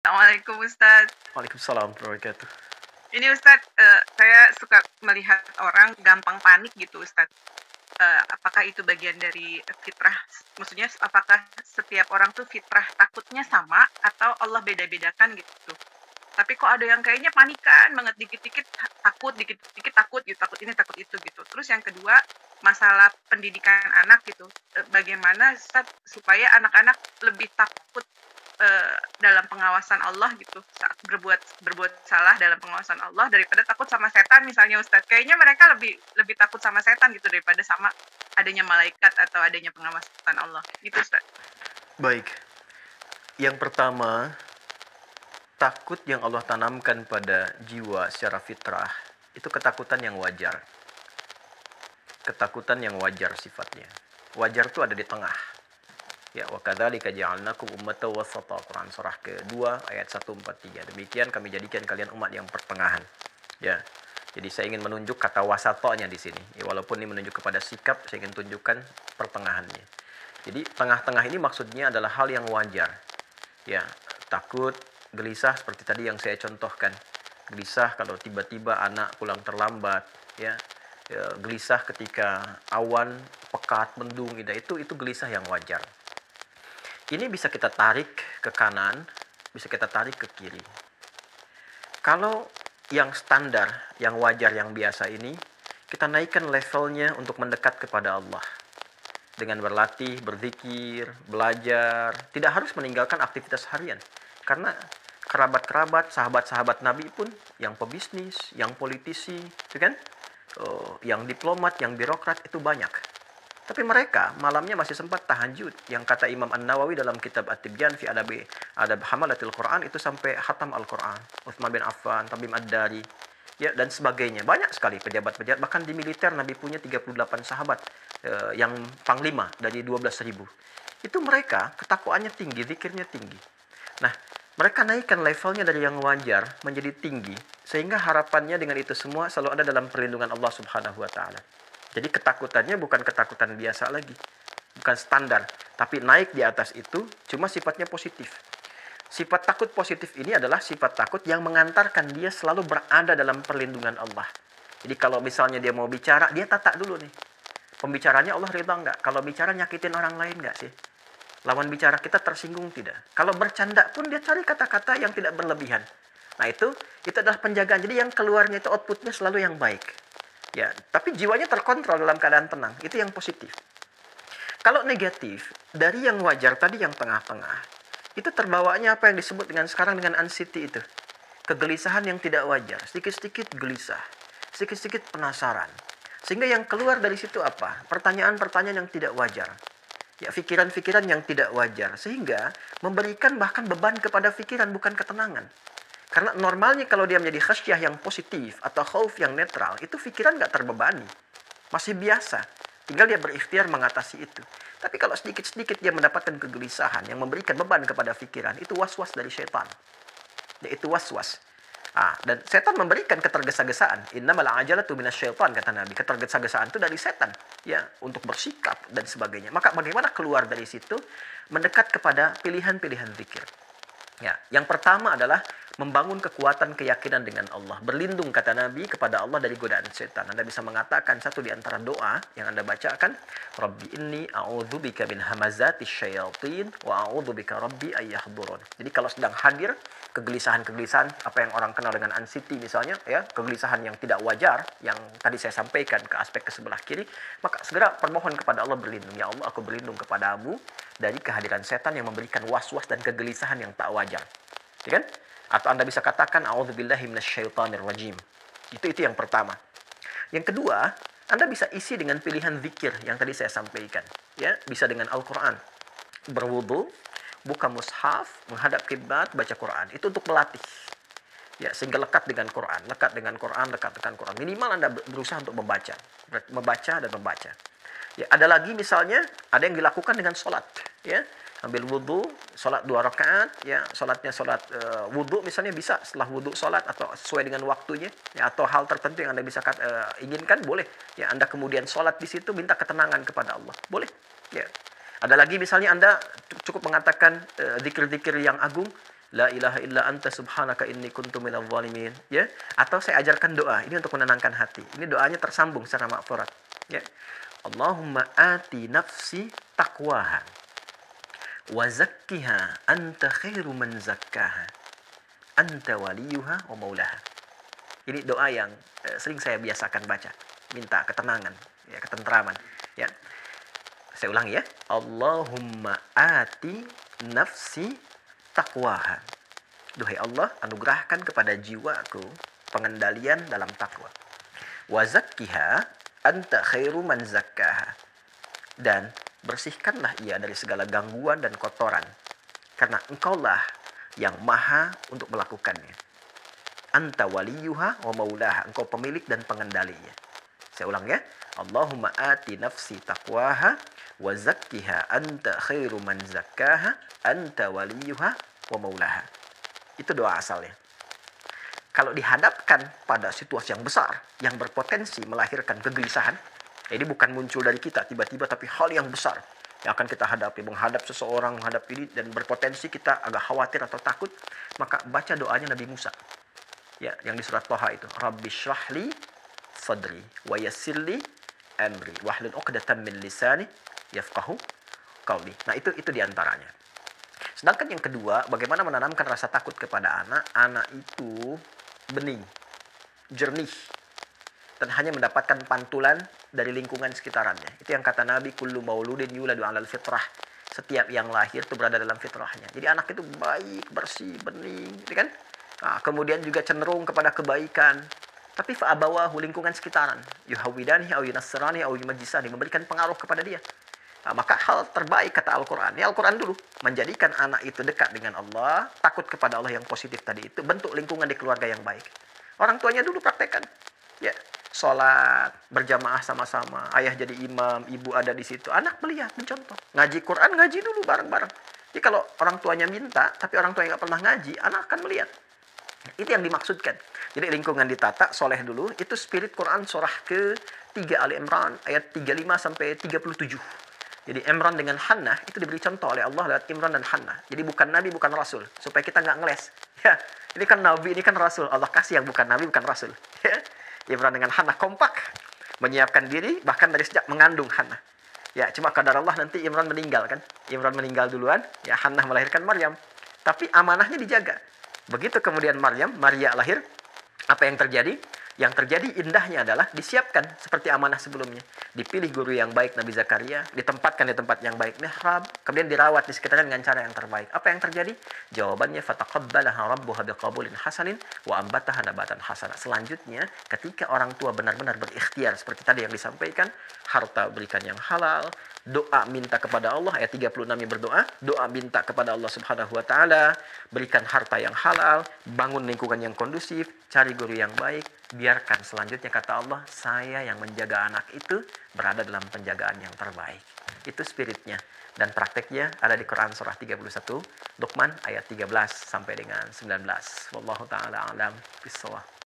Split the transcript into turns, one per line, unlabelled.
Assalamualaikum Ustadz.
Waalaikumsalam warahmatullahi wabarakatuh.
Ini Ustadz, saya suka melihat orang gampang panik gitu Ustadz. Apakah itu bagian dari fitrah? Maksudnya apakah setiap orang tuh fitrah takutnya sama atau Allah beda-bedakan gitu? Tapi kok ada yang kayaknya panikan banget, dikit-dikit takut, dikit-dikit takut gitu, takut ini, takut itu gitu. Terus yang kedua, masalah pendidikan anak gitu. Bagaimana Ustadz supaya anak-anak lebih takut dalam pengawasan Allah gitu saat berbuat salah dalam pengawasan Allah daripada takut sama setan misalnya Ustadz. Kayaknya mereka lebih lebih takut sama setan gitu daripada sama adanya malaikat atau adanya pengawasan Allah. Gitu Ustadz.
Baik, yang pertama, takut yang Allah tanamkan pada jiwa secara fitrah itu ketakutan yang wajar. Ketakutan yang wajar sifatnya. Wajar itu ada di tengah. Ya, wa kadzalika ja'alnakum ummatan wasata. Quran surah kedua ayat 143. Demikian kami jadikan kalian umat yang pertengahan. Ya. Jadi saya ingin menunjuk kata wasatonya di sini. Ya, walaupun ini menunjuk kepada sikap, saya ingin tunjukkan pertengahannya. Jadi tengah-tengah ini maksudnya adalah hal yang wajar. Ya, takut, gelisah seperti tadi yang saya contohkan. Gelisah kalau tiba-tiba anak pulang terlambat, ya. Gelisah ketika awan pekat mendung, itu gelisah yang wajar. Ini bisa kita tarik ke kanan, bisa kita tarik ke kiri. Kalau yang standar, yang wajar, yang biasa ini, kita naikkan levelnya untuk mendekat kepada Allah. Dengan berlatih, berzikir, belajar, tidak harus meninggalkan aktivitas harian. Karena kerabat-kerabat, sahabat-sahabat Nabi pun, yang pebisnis, yang politisi, itu kan? Yang diplomat, yang birokrat, itu banyak. Tapi mereka malamnya masih sempat tahajud. Yang kata Imam An-Nawawi dalam kitab At-Tibyan fi Adab Hamalatil Quran itu sampai khatam Al-Quran. Utsman bin Affan, Tamim Ad-Dari, ya, dan sebagainya. Banyak sekali pejabat-pejabat. Bahkan di militer Nabi punya 38 sahabat yang panglima dari 12.000. Itu mereka ketakwaannya tinggi, zikirnya tinggi. Nah, mereka naikkan levelnya dari yang wajar menjadi tinggi. Sehingga harapannya dengan itu semua selalu ada dalam perlindungan Allah Subhanahu wa Ta'ala. Jadi ketakutannya bukan ketakutan biasa lagi, bukan standar, tapi naik di atas itu, cuma sifatnya positif. Sifat takut positif ini adalah sifat takut yang mengantarkan dia selalu berada dalam perlindungan Allah. Jadi kalau misalnya dia mau bicara, dia tata dulu nih. Pembicaranya Allah ridha nggak? Kalau bicara nyakitin orang lain nggak sih? Lawan bicara kita tersinggung tidak? Kalau bercanda pun dia cari kata-kata yang tidak berlebihan. Nah itu adalah penjagaan. Jadi yang keluarnya itu outputnya selalu yang baik. Ya, tapi jiwanya terkontrol dalam keadaan tenang. Itu yang positif. Kalau negatif, dari yang wajar tadi yang tengah-tengah, itu terbawanya apa yang disebut dengan sekarang dengan anxiety itu. Kegelisahan yang tidak wajar. Sedikit-sedikit gelisah. Sedikit-sedikit penasaran. Sehingga yang keluar dari situ apa? Pertanyaan-pertanyaan yang tidak wajar. Ya, pikiran-pikiran yang tidak wajar. Sehingga memberikan bahkan beban kepada pikiran, bukan ketenangan. Karena normalnya kalau dia menjadi khasyah yang positif atau khauf yang netral, itu pikiran nggak terbebani. Masih biasa. Tinggal dia berikhtiar mengatasi itu. Tapi kalau sedikit-sedikit dia mendapatkan kegelisahan yang memberikan beban kepada pikiran, itu was-was dari syaitan. Yaitu was-was. Dan setan memberikan ketergesa-gesaan. Innamal ajalatu minasyaitan, kata Nabi. Ketergesa-gesaan itu dari setan. Ya, untuk bersikap dan sebagainya. Maka bagaimana keluar dari situ? Mendekat kepada pilihan-pilihan zikir. Ya, yang pertama adalah membangun kekuatan keyakinan dengan Allah. Berlindung, kata Nabi, kepada Allah dari godaan setan. Anda bisa mengatakan satu di antara doa yang Anda bacakan, Rabbi inni a'udzubika min hamazatis syayatin wa a'udzubika rabbi ayyahdurun. Jadi kalau sedang hadir kegelisahan-kegelisahan, apa yang orang kenal dengan anxiety misalnya, ya, kegelisahan yang tidak wajar, yang tadi saya sampaikan ke aspek ke sebelah kiri, maka segera permohon kepada Allah berlindung. Ya Allah, aku berlindung kepadamu dari kehadiran setan yang memberikan was-was dan kegelisahan yang tak wajar. Ya kan? Atau Anda bisa katakan a'udzubillahi minasyaitonir rajim. Itu yang pertama. Yang kedua, Anda bisa isi dengan pilihan zikir yang tadi saya sampaikan. Ya, bisa dengan Al-Qur'an. Berwudu, buka mushaf, menghadap kiblat, baca Quran. Itu untuk melatih. Ya, sehingga lekat dengan Quran, lekat dengan Quran, lekat dengan Quran. Minimal Anda berusaha untuk membaca dan membaca. Ya, ada lagi misalnya, ada yang dilakukan dengan sholat. Ya, ambil wudhu, sholat 2 rakaat, ya, sholatnya sholat wudhu misalnya bisa setelah wudhu sholat atau sesuai dengan waktunya, ya, atau hal tertentu yang Anda bisa inginkan, boleh. Ya, Anda kemudian sholat di situ, minta ketenangan kepada Allah, boleh. Ya. Ada lagi misalnya Anda cukup mengatakan zikir-zikir yang agung, La ilaha illa anta subhanaka inni kuntu minadh dhalimin, ya. Atau saya ajarkan doa ini untuk menenangkan hati. Ini doanya tersambung secara makfurat, ya. Allahumma ati nafsi taqwaha wa zakkiha anta khairu man zakkaha anta waliyuha wa maulaha. Ini doa yang sering saya biasakan baca, minta ketenangan, ya, ketentraman, ya. Saya ulangi ya. Allahumma ati nafsi taqwaha. Duhai Allah, anugerahkan kepada jiwaku pengendalian dalam takwa. Wa zakkiha anta khairu man zakkaha. Dan bersihkanlah ia dari segala gangguan dan kotoran, karena engkaulah yang maha untuk melakukannya. Anta waliyuha wa maulaha. Engkau pemilik dan pengendalinya. Saya ulang ya. Allahumma ati nafsi taqwaha wa zakkiha anta khairu man zakkaha anta waliyuha wa maulaha. Itu doa asalnya. Kalau dihadapkan pada situasi yang besar yang berpotensi melahirkan kegelisahan, ini bukan muncul dari kita tiba-tiba, tapi hal yang besar yang akan kita hadapi, menghadap seseorang, menghadap ini, dan berpotensi kita agak khawatir atau takut, maka baca doanya Nabi Musa. Ya, yang di surat Thaha itu, Rabbi shrahli sadri wa yassirli amri wahlul 'uqdatam min lisani yafqahu qawli. Nah, itu diantaranya. Sedangkan yang kedua, bagaimana menanamkan rasa takut kepada anak. Anak itu bening, jernih, dan hanya mendapatkan pantulan dari lingkungan sekitarnya. Itu yang kata Nabi, kullu mauludin yuladu 'alal fitrah. Setiap yang lahir itu berada dalam fitrahnya. Jadi anak itu baik, bersih, bening, gitu kan? Nah, kemudian juga cenderung kepada kebaikan. Tapi fa'abawahu, lingkungan sekitaran, yuhawidanihi au yunassirani au yumajjisani, memberikan pengaruh kepada dia. Nah, maka hal terbaik kata Al-Quran, ya Al-Quran dulu, menjadikan anak itu dekat dengan Allah, takut kepada Allah yang positif tadi itu, bentuk lingkungan di keluarga yang baik. Orang tuanya dulu praktekkan, ya, sholat berjamaah sama-sama, ayah jadi imam, ibu ada di situ, anak melihat, mencontoh. Ngaji Quran, ngaji dulu bareng-bareng. Jadi kalau orang tuanya minta, tapi orang tuanya nggak pernah ngaji, anak akan melihat. Itu yang dimaksudkan. Jadi lingkungan ditata, soleh dulu. Itu spirit Quran surah ke-3 Ali Imran ayat 35 sampai 37. Jadi Imran dengan Hannah itu diberi contoh oleh Allah lewat Imran dan Hannah. Jadi bukan Nabi, bukan Rasul. Supaya kita nggak ngeles. Ya, ini kan Nabi, ini kan Rasul. Allah kasih yang bukan Nabi, bukan Rasul. Ya. Imran dengan Hannah kompak. Menyiapkan diri bahkan dari sejak mengandung Hannah. Ya, cuma kadar Allah nanti Imran meninggal kan. Imran meninggal duluan. Ya, Hannah melahirkan Maryam. Tapi amanahnya dijaga. Begitu kemudian Maria lahir, apa yang terjadi? Yang terjadi indahnya adalah disiapkan seperti amanah sebelumnya. Dipilih guru yang baik Nabi Zakaria, ditempatkan di tempat yang baik mihrab, kemudian dirawat di sekitarnya dengan cara yang terbaik. Apa yang terjadi? Jawabannya fataqabbalaha rabbuha biqabulin hasanin wa ambataha nabatan hasana. Selanjutnya, ketika orang tua benar-benar berikhtiar seperti tadi yang disampaikan, harta berikan yang halal, doa minta kepada Allah, ayat 36 yang berdoa, doa minta kepada Allah Subhanahu wa taala, berikan harta yang halal, bangun lingkungan yang kondusif, cari guru yang baik, biarkan selanjutnya kata Allah, saya yang menjaga anak itu berada dalam penjagaan yang terbaik. Itu spiritnya. Dan prakteknya ada di Quran surah 31, Luqman ayat 13 sampai dengan 19. Wallahu ta'ala alam bisawab.